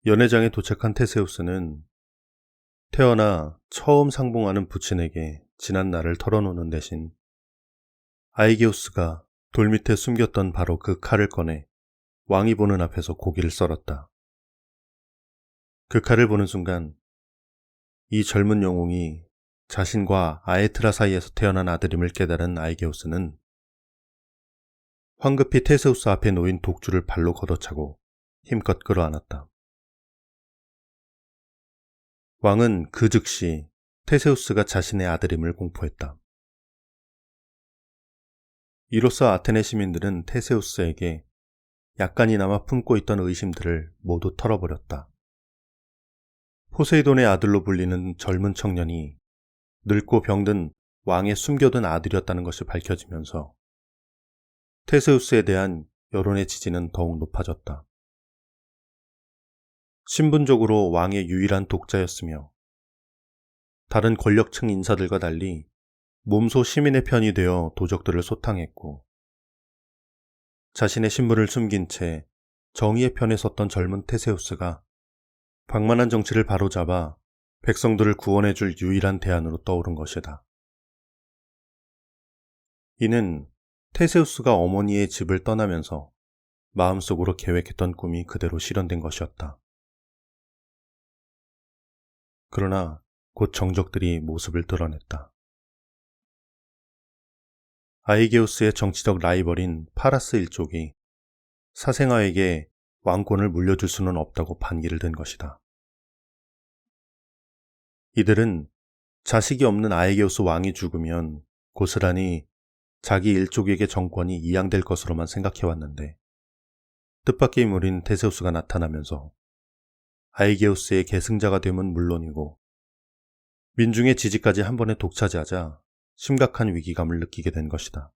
연회장에 도착한 테세우스는 태어나 처음 상봉하는 부친에게 지난 날을 털어놓는 대신 아이게우스가 돌 밑에 숨겼던 바로 그 칼을 꺼내 왕이 보는 앞에서 고기를 썰었다. 그 칼을 보는 순간 이 젊은 영웅이 자신과 아에트라 사이에서 태어난 아들임을 깨달은 아이게우스는 황급히 테세우스 앞에 놓인 독주를 발로 걷어차고 힘껏 끌어안았다. 왕은 그 즉시 테세우스가 자신의 아들임을 공포했다. 이로써 아테네 시민들은 테세우스에게 약간이나마 품고 있던 의심들을 모두 털어버렸다. 포세이돈의 아들로 불리는 젊은 청년이 늙고 병든 왕의 숨겨둔 아들이었다는 것이 밝혀지면서 테세우스에 대한 여론의 지지는 더욱 높아졌다. 신분적으로 왕의 유일한 독자였으며 다른 권력층 인사들과 달리 몸소 시민의 편이 되어 도적들을 소탕했고 자신의 신분을 숨긴 채 정의의 편에 섰던 젊은 테세우스가 방만한 정치를 바로잡아 백성들을 구원해줄 유일한 대안으로 떠오른 것이다. 이는 테세우스가 어머니의 집을 떠나면서 마음속으로 계획했던 꿈이 그대로 실현된 것이었다. 그러나 곧 정적들이 모습을 드러냈다. 아이게우스의 정치적 라이벌인 파라스 일족이 사생아에게 왕권을 물려줄 수는 없다고 반기를 든 것이다. 이들은 자식이 없는 아이게우스 왕이 죽으면 고스란히 자기 일족에게 정권이 이양될 것으로만 생각해왔는데 뜻밖의 인물인 테세우스가 나타나면서 아이게우스의 계승자가 됨은 물론이고 민중의 지지까지 한 번에 독차지하자 심각한 위기감을 느끼게 된 것이다.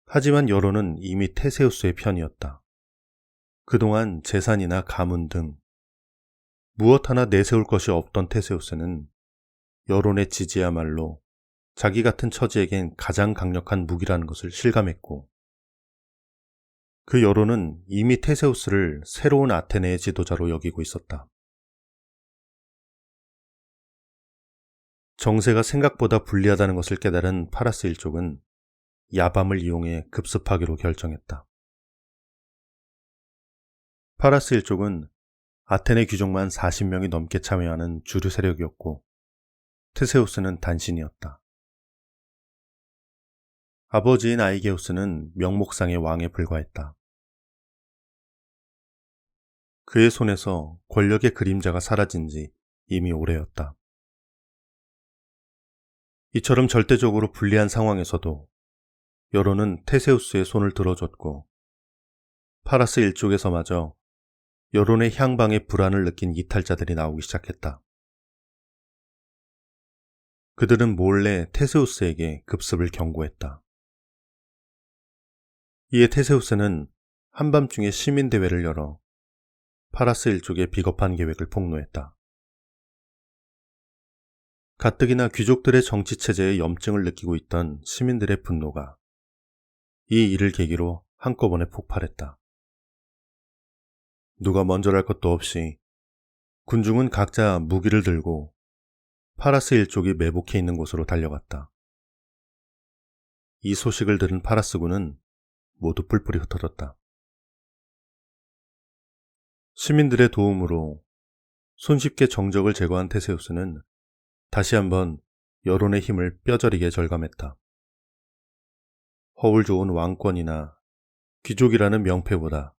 하지만 여론은 이미 테세우스의 편이었다. 그동안 재산이나 가문 등 무엇 하나 내세울 것이 없던 테세우스는 여론의 지지야말로 자기 같은 처지에겐 가장 강력한 무기라는 것을 실감했고 그 여론은 이미 테세우스를 새로운 아테네의 지도자로 여기고 있었다. 정세가 생각보다 불리하다는 것을 깨달은 파라스 일족은 야밤을 이용해 급습하기로 결정했다. 파라스 일족은 아테네 귀족만 40명이 넘게 참여하는 주류 세력이었고 테세우스는 단신이었다. 아버지인 아이게우스는 명목상의 왕에 불과했다. 그의 손에서 권력의 그림자가 사라진 지 이미 오래였다. 이처럼 절대적으로 불리한 상황에서도 여론은 테세우스의 손을 들어줬고 파라스 일족에서마저 여론의 향방에 불안을 느낀 이탈자들이 나오기 시작했다. 그들은 몰래 테세우스에게 급습을 경고했다. 이에 테세우스는 한밤중에 시민대회를 열어 파라스 일족의 비겁한 계획을 폭로했다. 가뜩이나 귀족들의 정치체제에 염증을 느끼고 있던 시민들의 분노가 이 일을 계기로 한꺼번에 폭발했다. 누가 먼저랄 것도 없이 군중은 각자 무기를 들고 파라스 일족이 매복해 있는 곳으로 달려갔다. 이 소식을 들은 파라스군은 모두 뿔뿔이 흩어졌다. 시민들의 도움으로 손쉽게 정적을 제거한 테세우스는 다시 한번 여론의 힘을 뼈저리게 절감했다. 허울 좋은 왕권이나 귀족이라는 명패보다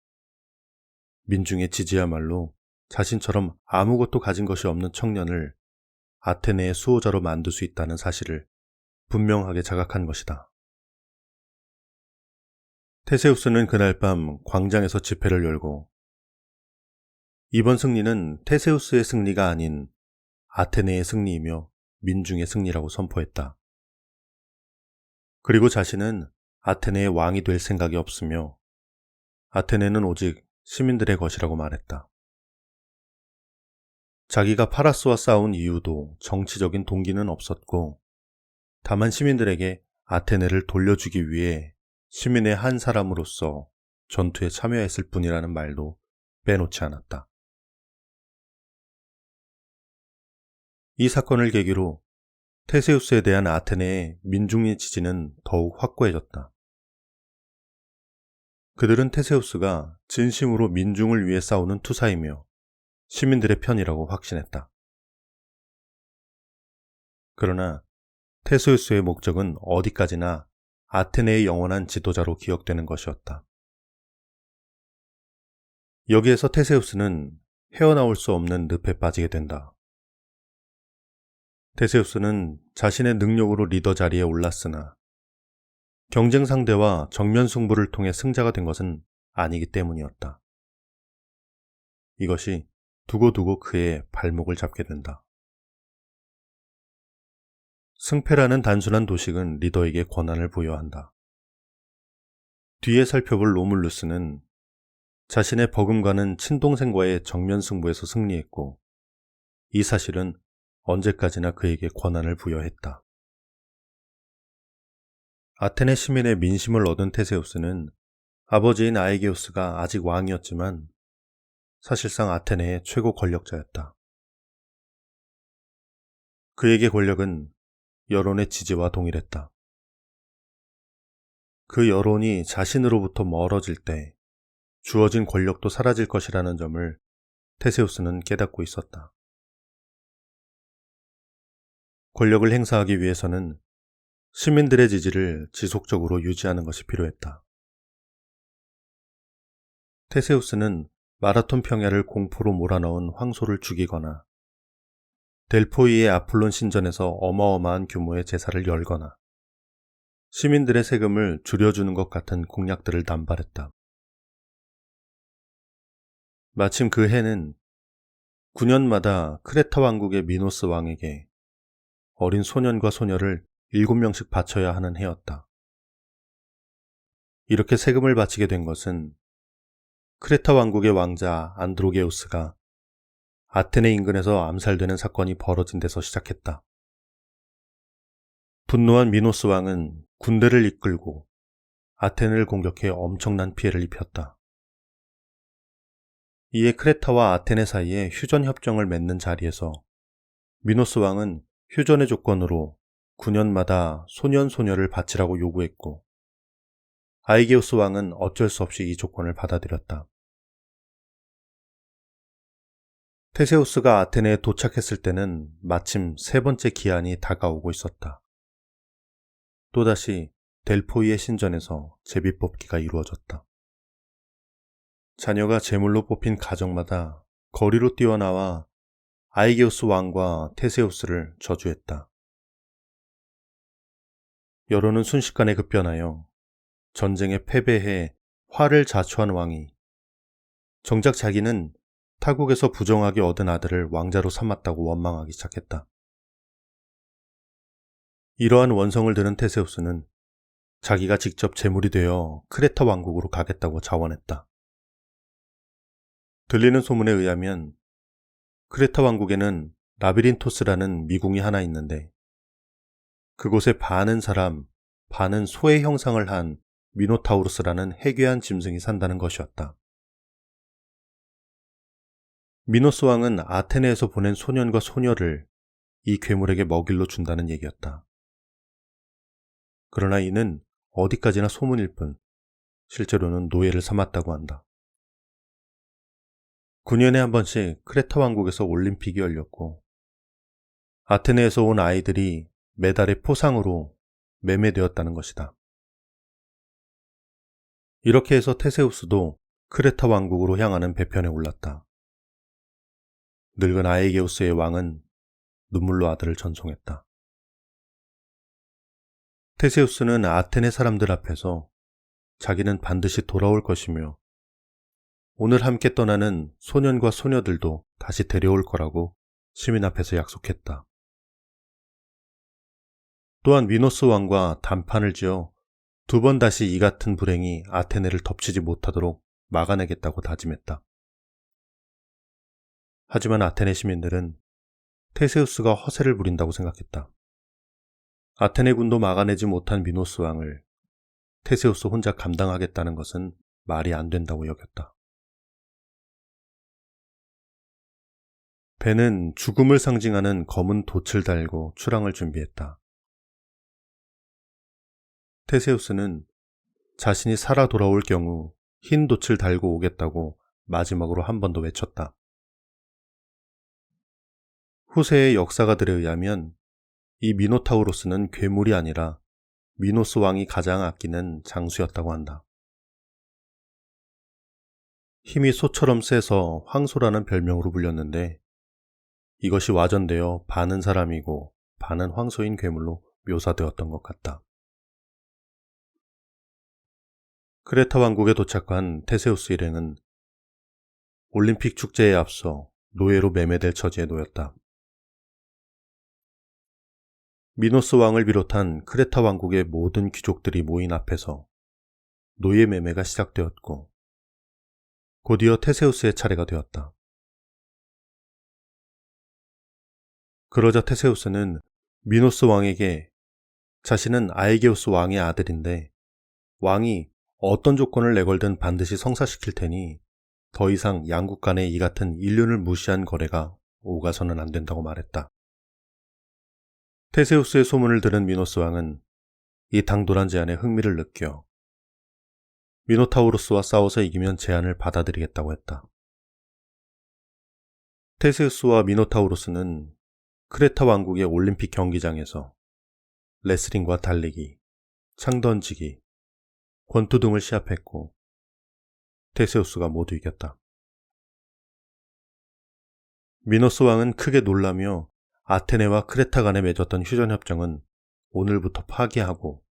민중의 지지야말로 자신처럼 아무것도 가진 것이 없는 청년을 아테네의 수호자로 만들 수 있다는 사실을 분명하게 자각한 것이다. 테세우스는 그날 밤 광장에서 집회를 열고 이번 승리는 테세우스의 승리가 아닌 아테네의 승리이며 민중의 승리라고 선포했다. 그리고 자신은 아테네의 왕이 될 생각이 없으며 아테네는 오직 시민들의 것이라고 말했다. 자기가 파라스와 싸운 이유도 정치적인 동기는 없었고 다만 시민들에게 아테네를 돌려주기 위해 시민의 한 사람으로서 전투에 참여했을 뿐이라는 말도 빼놓지 않았다. 이 사건을 계기로 테세우스에 대한 아테네의 민중의 지지는 더욱 확고해졌다. 그들은 테세우스가 진심으로 민중을 위해 싸우는 투사이며 시민들의 편이라고 확신했다. 그러나 테세우스의 목적은 어디까지나 아테네의 영원한 지도자로 기억되는 것이었다. 여기에서 테세우스는 헤어나올 수 없는 늪에 빠지게 된다. 테세우스는 자신의 능력으로 리더 자리에 올랐으나 경쟁 상대와 정면 승부를 통해 승자가 된 것은 아니기 때문이었다. 이것이 두고두고 그의 발목을 잡게 된다. 승패라는 단순한 도식은 리더에게 권한을 부여한다. 뒤에 살펴볼 로물루스는 자신의 버금가는 친동생과의 정면 승부에서 승리했고 이 사실은 언제까지나 그에게 권한을 부여했다. 아테네 시민의 민심을 얻은 테세우스는 아버지인 아에게우스가 아직 왕이었지만 사실상 아테네의 최고 권력자였다. 그에게 권력은 여론의 지지와 동일했다. 그 여론이 자신으로부터 멀어질 때 주어진 권력도 사라질 것이라는 점을 테세우스는 깨닫고 있었다. 권력을 행사하기 위해서는 시민들의 지지를 지속적으로 유지하는 것이 필요했다. 테세우스는 마라톤 평야를 공포로 몰아넣은 황소를 죽이거나 델포이의 아폴론 신전에서 어마어마한 규모의 제사를 열거나 시민들의 세금을 줄여주는 것 같은 공약들을 남발했다. 마침 그 해는 9년마다 크레타 왕국의 미노스 왕에게 어린 소년과 소녀를 7명씩 바쳐야 하는 해였다. 이렇게 세금을 바치게 된 것은 크레타 왕국의 왕자 안드로게우스가 아테네 인근에서 암살되는 사건이 벌어진 데서 시작했다. 분노한 미노스 왕은 군대를 이끌고 아테네를 공격해 엄청난 피해를 입혔다. 이에 크레타와 아테네 사이에 휴전 협정을 맺는 자리에서 미노스 왕은 휴전의 조건으로 9년마다 소년 소녀를 바치라고 요구했고 아이게우스 왕은 어쩔 수 없이 이 조건을 받아들였다. 테세우스가 아테네에 도착했을 때는 마침 세 번째 기한이 다가오고 있었다. 또다시 델포이의 신전에서 제비뽑기가 이루어졌다. 자녀가 제물로 뽑힌 가정마다 거리로 뛰어나와 아이게우스 왕과 테세우스를 저주했다. 여론은 순식간에 급변하여 전쟁에 패배해 화를 자초한 왕이 정작 자기는 타국에서 부정하게 얻은 아들을 왕자로 삼았다고 원망하기 시작했다. 이러한 원성을 들은 테세우스는 자기가 직접 제물이 되어 크레타 왕국으로 가겠다고 자원했다. 들리는 소문에 의하면 크레타 왕국에는 라비린토스라는 미궁이 하나 있는데 그곳에 반은 사람, 반은 소의 형상을 한 미노타우루스라는 해괴한 짐승이 산다는 것이었다. 미노스 왕은 아테네에서 보낸 소년과 소녀를 이 괴물에게 먹일로 준다는 얘기였다. 그러나 이는 어디까지나 소문일 뿐 실제로는 노예를 삼았다고 한다. 9년에 한 번씩 크레타 왕국에서 올림픽이 열렸고 아테네에서 온 아이들이 메달의 포상으로 매매되었다는 것이다. 이렇게 해서 테세우스도 크레타 왕국으로 향하는 배편에 올랐다. 늙은 아에게우스의 왕은 눈물로 아들을 전송했다. 테세우스는 아테네 사람들 앞에서 자기는 반드시 돌아올 것이며 오늘 함께 떠나는 소년과 소녀들도 다시 데려올 거라고 시민 앞에서 약속했다. 또한 미노스 왕과 단판을 지어 2번 다시 이 같은 불행이 아테네를 덮치지 못하도록 막아내겠다고 다짐했다. 하지만 아테네 시민들은 테세우스가 허세를 부린다고 생각했다. 아테네 군도 막아내지 못한 미노스 왕을 테세우스 혼자 감당하겠다는 것은 말이 안 된다고 여겼다. 배는 죽음을 상징하는 검은 돛을 달고 출항을 준비했다. 테세우스는 자신이 살아 돌아올 경우 흰 돛을 달고 오겠다고 마지막으로 한 번 더 외쳤다. 후세의 역사가들에 의하면 이 미노타우로스는 괴물이 아니라 미노스 왕이 가장 아끼는 장수였다고 한다. 힘이 소처럼 세서 황소라는 별명으로 불렸는데 이것이 와전되어 반은 사람이고 반은 황소인 괴물로 묘사되었던 것 같다. 크레타 왕국에 도착한 테세우스 일행은 올림픽 축제에 앞서 노예로 매매될 처지에 놓였다. 미노스 왕을 비롯한 크레타 왕국의 모든 귀족들이 모인 앞에서 노예 매매가 시작되었고 곧이어 테세우스의 차례가 되었다. 그러자 테세우스는 미노스 왕에게 자신은 아에게우스 왕의 아들인데 왕이 어떤 조건을 내걸든 반드시 성사시킬 테니 더 이상 양국 간의 이 같은 인륜을 무시한 거래가 오가서는 안 된다고 말했다. 테세우스의 소문을 들은 미노스 왕은 이 당돌한 제안에 흥미를 느껴 미노타우로스와 싸워서 이기면 제안을 받아들이겠다고 했다. 테세우스와 미노타우로스는 크레타 왕국의 올림픽 경기장에서 레슬링과 달리기, 창 던지기, 권투 등을 시합했고 테세우스가 모두 이겼다. 미노스 왕은 크게 놀라며 아테네와 크레타 간에 맺었던 휴전협정은 오늘부터 파기하고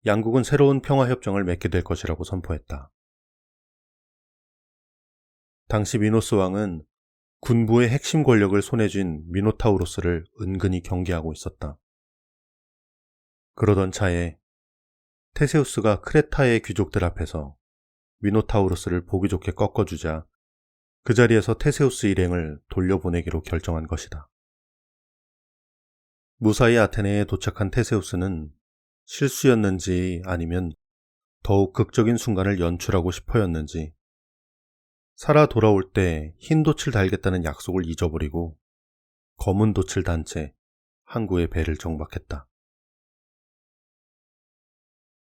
양국은 새로운 평화협정을 맺게 될 것이라고 선포했다. 당시 미노스 왕은 군부의 핵심 권력을 손에 쥔 미노타우로스를 은근히 경계하고 있었다. 그러던 차에 테세우스가 크레타의 귀족들 앞에서 미노타우로스를 보기 좋게 꺾어주자 그 자리에서 테세우스 일행을 돌려보내기로 결정한 것이다. 무사히 아테네에 도착한 테세우스는 실수였는지 아니면 더욱 극적인 순간을 연출하고 싶어였는지 살아 돌아올 때 흰 돛을 달겠다는 약속을 잊어버리고 검은 돛을 단 채 항구의 배를 정박했다.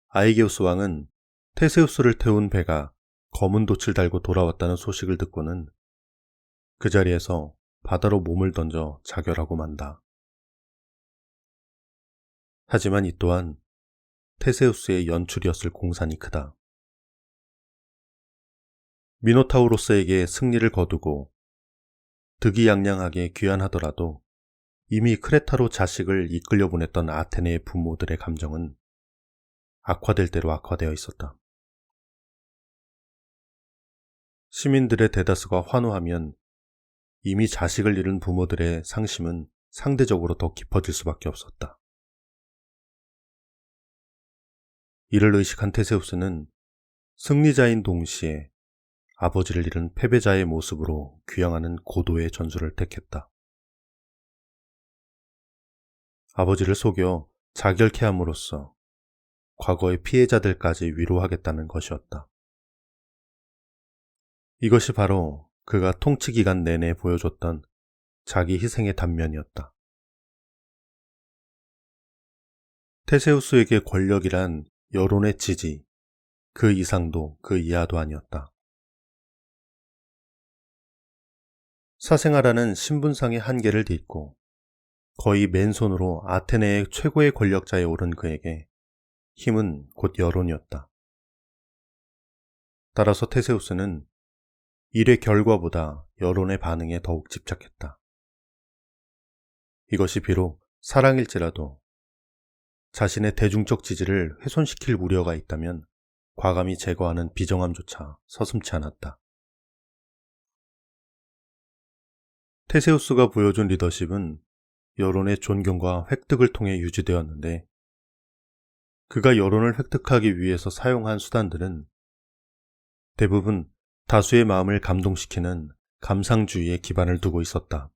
아이게우스 왕은 테세우스를 태운 배가 검은 돛을 달고 돌아왔다는 소식을 듣고는 그 자리에서 바다로 몸을 던져 자결하고 만다. 하지만 이 또한 테세우스의 연출이었을 공산이 크다. 미노타우로스에게 승리를 거두고 득이양양하게 귀환하더라도 이미 크레타로 자식을 이끌려 보냈던 아테네의 부모들의 감정은 악화될 대로 악화되어 있었다. 시민들의 대다수가 환호하면 이미 자식을 잃은 부모들의 상심은 상대적으로 더 깊어질 수밖에 없었다. 이를 의식한 테세우스는 승리자인 동시에 아버지를 잃은 패배자의 모습으로 귀향하는 고도의 전술을 택했다. 아버지를 속여 자결케 함으로써 과거의 피해자들까지 위로하겠다는 것이었다. 이것이 바로 그가 통치 기간 내내 보여줬던 자기 희생의 단면이었다. 테세우스에게 권력이란 여론의 지지, 그 이상도 그 이하도 아니었다. 사생아라는 신분상의 한계를 딛고 거의 맨손으로 아테네의 최고의 권력자에 오른 그에게 힘은 곧 여론이었다. 따라서 테세우스는 일의 결과보다 여론의 반응에 더욱 집착했다. 이것이 비록 사랑일지라도 자신의 대중적 지지를 훼손시킬 우려가 있다면 과감히 제거하는 비정함조차 서슴지 않았다. 테세우스가 보여준 리더십은 여론의 존경과 획득을 통해 유지되었는데 그가 여론을 획득하기 위해서 사용한 수단들은 대부분 다수의 마음을 감동시키는 감상주의에 기반을 두고 있었다.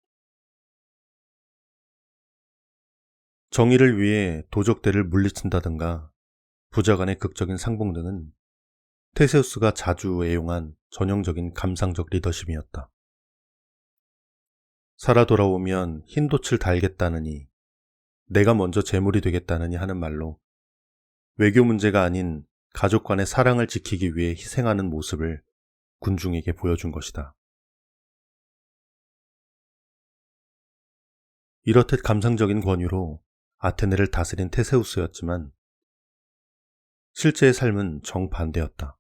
정의를 위해 도적대를 물리친다든가 부자 간의 극적인 상봉 등은 테세우스가 자주 애용한 전형적인 감상적 리더십이었다. 살아 돌아오면 흰돛을 달겠다느니, 내가 먼저 제물이 되겠다느니 하는 말로 외교 문제가 아닌 가족 간의 사랑을 지키기 위해 희생하는 모습을 군중에게 보여준 것이다. 이렇듯 감상적인 권유로 아테네를 다스린 테세우스였지만 실제의 삶은 정반대였다.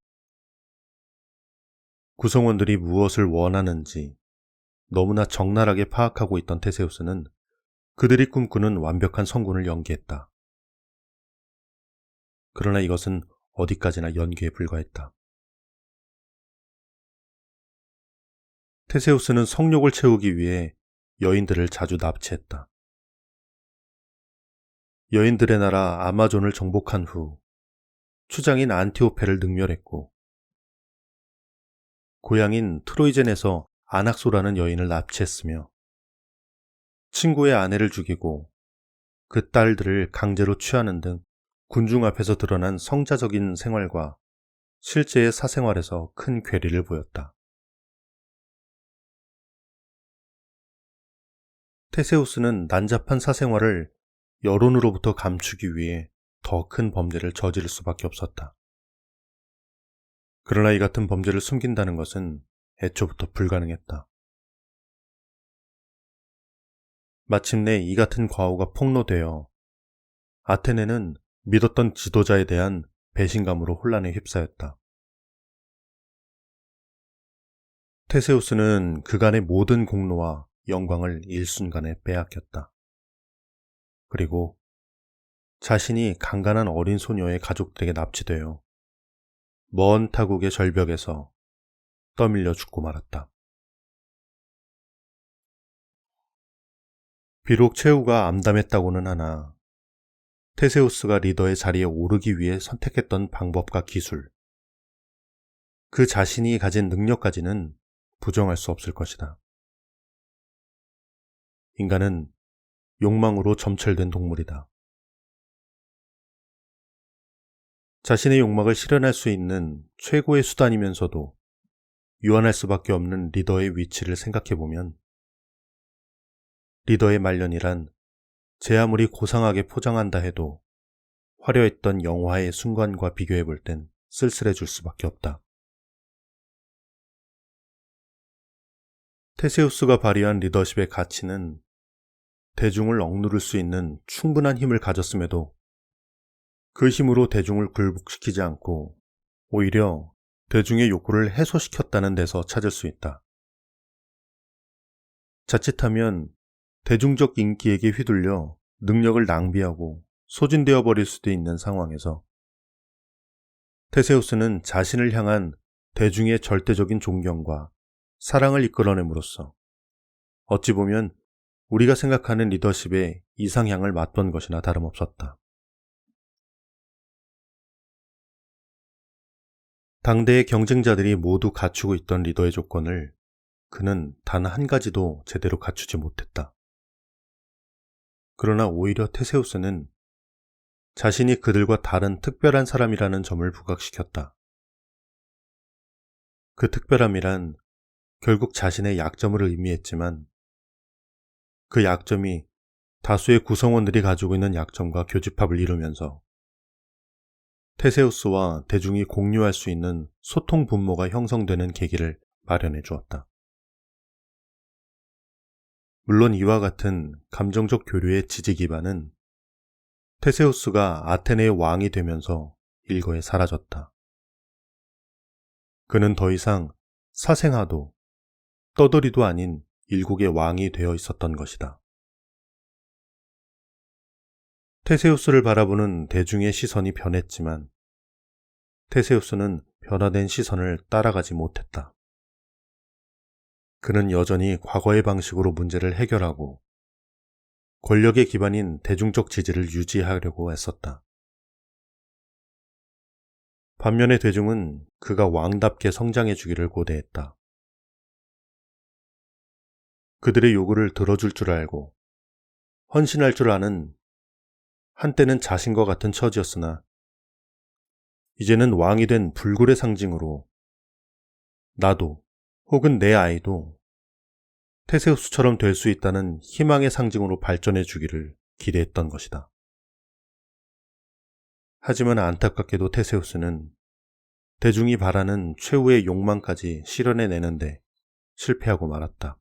구성원들이 무엇을 원하는지 너무나 적나라하게 파악하고 있던 테세우스는 그들이 꿈꾸는 완벽한 성군을 연기했다. 그러나 이것은 어디까지나 연기에 불과했다. 테세우스는 성욕을 채우기 위해 여인들을 자주 납치했다. 여인들의 나라 아마존을 정복한 후 추장인 안티오페를 능멸했고, 고향인 트로이젠에서 아낙소라는 여인을 납치했으며, 친구의 아내를 죽이고 그 딸들을 강제로 취하는 등 군중 앞에서 드러난 성자적인 생활과 실제의 사생활에서 큰 괴리를 보였다. 테세우스는 난잡한 사생활을 여론으로부터 감추기 위해 더 큰 범죄를 저지를 수밖에 없었다. 그러나 이 같은 범죄를 숨긴다는 것은 애초부터 불가능했다. 마침내 이 같은 과오가 폭로되어 아테네는 믿었던 지도자에 대한 배신감으로 혼란에 휩싸였다. 테세우스는 그간의 모든 공로와 영광을 일순간에 빼앗겼다. 그리고 자신이 강간한 어린 소녀의 가족들에게 납치되어 먼 타국의 절벽에서 떠밀려 죽고 말았다. 비록 최후가 암담했다고는 하나 테세우스가 리더의 자리에 오르기 위해 선택했던 방법과 기술, 그 자신이 가진 능력까지는 부정할 수 없을 것이다. 인간은 욕망으로 점철된 동물이다. 자신의 욕망을 실현할 수 있는 최고의 수단이면서도 유한할 수밖에 없는 리더의 위치를 생각해보면 리더의 말년이란 제 아무리 고상하게 포장한다 해도 화려했던 영화의 순간과 비교해볼 땐 쓸쓸해질 수밖에 없다. 테세우스가 발휘한 리더십의 가치는 대중을 억누를 수 있는 충분한 힘을 가졌음에도 그 힘으로 대중을 굴복시키지 않고 오히려 대중의 욕구를 해소시켰다는 데서 찾을 수 있다. 자칫하면 대중적 인기에게 휘둘려 능력을 낭비하고 소진되어 버릴 수도 있는 상황에서 테세우스는 자신을 향한 대중의 절대적인 존경과 사랑을 이끌어냄으로써 어찌 보면 우리가 생각하는 리더십의 이상향을 맞던 것이나 다름없었다. 당대의 경쟁자들이 모두 갖추고 있던 리더의 조건을 그는 단 한 가지도 제대로 갖추지 못했다. 그러나 오히려 테세우스는 자신이 그들과 다른 특별한 사람이라는 점을 부각시켰다. 그 특별함이란 결국 자신의 약점을 의미했지만 그 약점이 다수의 구성원들이 가지고 있는 약점과 교집합을 이루면서 테세우스와 대중이 공유할 수 있는 소통 분모가 형성되는 계기를 마련해 주었다. 물론 이와 같은 감정적 교류의 지지 기반은 테세우스가 아테네의 왕이 되면서 일거에 사라졌다. 그는 더 이상 사생아도 떠돌이도 아닌 일국의 왕이 되어 있었던 것이다. 테세우스를 바라보는 대중의 시선이 변했지만 테세우스는 변화된 시선을 따라가지 못했다. 그는 여전히 과거의 방식으로 문제를 해결하고 권력의 기반인 대중적 지지를 유지하려고 애썼다. 반면에 대중은 그가 왕답게 성장해 주기를 고대했다. 그들의 요구를 들어줄 줄 알고 헌신할 줄 아는 한때는 자신과 같은 처지였으나 이제는 왕이 된 불굴의 상징으로 나도 혹은 내 아이도 테세우스처럼 될 수 있다는 희망의 상징으로 발전해 주기를 기대했던 것이다. 하지만 안타깝게도 테세우스는 대중이 바라는 최후의 욕망까지 실현해내는데 실패하고 말았다.